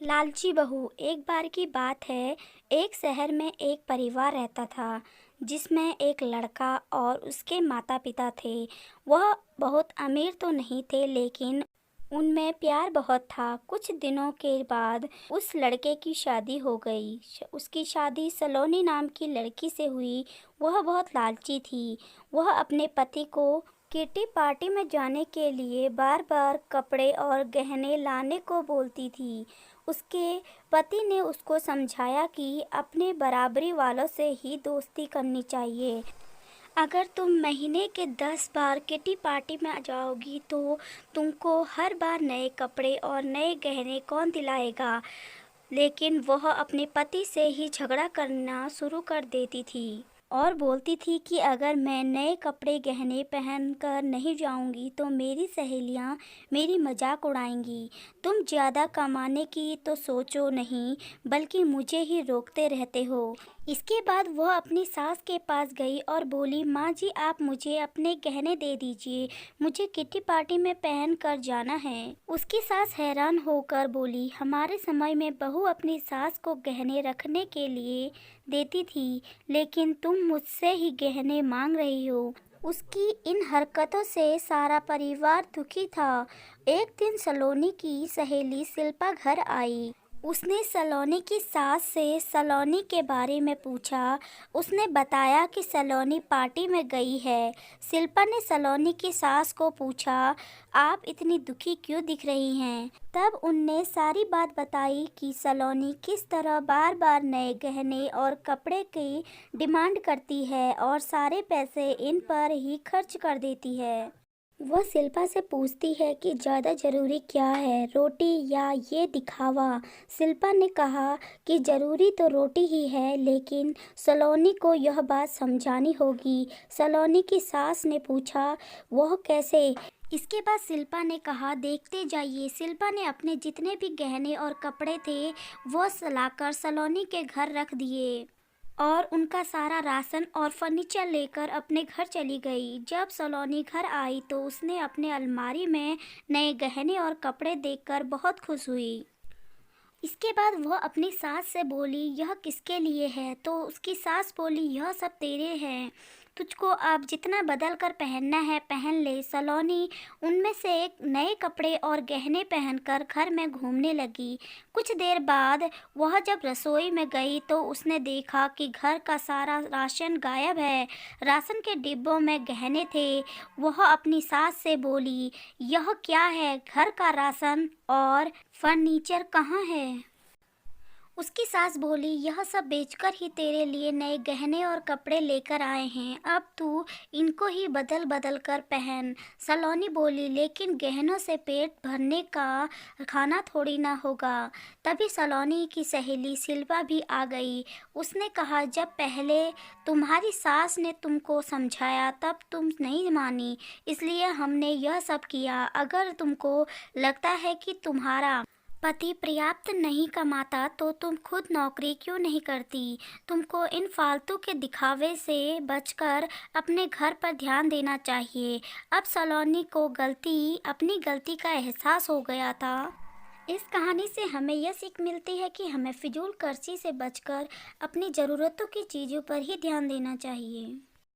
लालची बहू। एक बार की बात है, एक शहर में एक परिवार रहता था जिसमें एक लड़का और उसके माता पिता थे। वह बहुत अमीर तो नहीं थे, लेकिन उनमें प्यार बहुत था। कुछ दिनों के बाद उस लड़के की शादी हो गई। उसकी शादी सलोनी नाम की लड़की से हुई। वह बहुत लालची थी। वह अपने पति को किटी पार्टी में जाने के लिए बार बार कपड़े और गहने लाने को बोलती थी। उसके पति ने उसको समझाया कि अपने बराबरी वालों से ही दोस्ती करनी चाहिए। अगर तुम महीने के 10 बार किटी पार्टी में जाओगी तो तुमको हर बार नए कपड़े और नए गहने कौन दिलाएगा। लेकिन वह अपने पति से ही झगड़ा करना शुरू कर देती थी और बोलती थी कि अगर मैं नए कपड़े गहने पहनकर नहीं जाऊंगी तो मेरी सहेलियां मेरी मजाक उड़ाएंगी। तुम ज़्यादा कमाने की तो सोचो नहीं, बल्कि मुझे ही रोकते रहते हो। इसके बाद वह अपनी सास के पास गई और बोली, माँ जी आप मुझे अपने गहने दे दीजिए, मुझे किटी पार्टी में पहन कर जाना है। उसकी सास हैरान होकर बोली, हमारे समय में बहू अपनी सास को गहने रखने के लिए देती थी, लेकिन तुम मुझसे ही गहने मांग रही हो। उसकी इन हरकतों से सारा परिवार दुखी था। एक दिन सलोनी की सहेली शिल्पा घर आई। उसने सलोनी की सास से सलोनी के बारे में पूछा। उसने बताया कि सलोनी पार्टी में गई है। शिल्पा ने सलोनी की सास को पूछा, आप इतनी दुखी क्यों दिख रही हैं? तब उनने सारी बात बताई कि सलोनी किस तरह बार बार नए गहने और कपड़े की डिमांड करती है और सारे पैसे इन पर ही खर्च कर देती है। वह शिल्पा से पूछती है कि ज़्यादा ज़रूरी क्या है, रोटी या ये दिखावा। शिल्पा ने कहा कि ज़रूरी तो रोटी ही है, लेकिन सलोनी को यह बात समझानी होगी। सलोनी की सास ने पूछा, वह कैसे? इसके बाद शिल्पा ने कहा, देखते जाइए। शिल्पा ने अपने जितने भी गहने और कपड़े थे वह लाकर सलोनी के घर रख दिए और उनका सारा राशन और फर्नीचर लेकर अपने घर चली गई। जब सलोनी घर आई तो उसने अपने अलमारी में नए गहने और कपड़े देखकर बहुत खुश हुई। इसके बाद वह अपनी सास से बोली, यह किसके लिए है? तो उसकी सास बोली, यह सब तेरे हैं, तुझको अब जितना बदल कर पहनना है पहन ले। सलोनी उनमें से एक नए कपड़े और गहने पहनकर घर में घूमने लगी। कुछ देर बाद वह जब रसोई में गई तो उसने देखा कि घर का सारा राशन गायब है। राशन के डिब्बों में गहने थे। वह अपनी सास से बोली, यह क्या है? घर का राशन और फर्नीचर कहाँ है? उसकी सास बोली, यह सब बेचकर ही तेरे लिए नए गहने और कपड़े लेकर आए हैं, अब तू इनको ही बदल बदल कर पहन। सलोनी बोली, लेकिन गहनों से पेट भरने का खाना थोड़ी ना होगा। तभी सलोनी की सहेली शिल्पा भी आ गई। उसने कहा, जब पहले तुम्हारी सास ने तुमको समझाया तब तुम नहीं मानी, इसलिए हमने यह सब किया। अगर तुमको लगता है कि तुम्हारा पति पर्याप्त नहीं कमाता तो तुम खुद नौकरी क्यों नहीं करती? तुमको इन फालतू के दिखावे से बचकर अपने घर पर ध्यान देना चाहिए। अब सलोनी को अपनी गलती का एहसास हो गया था। इस कहानी से हमें यह सीख मिलती है कि हमें फिजूल खर्ची से बचकर अपनी ज़रूरतों की चीज़ों पर ही ध्यान देना चाहिए।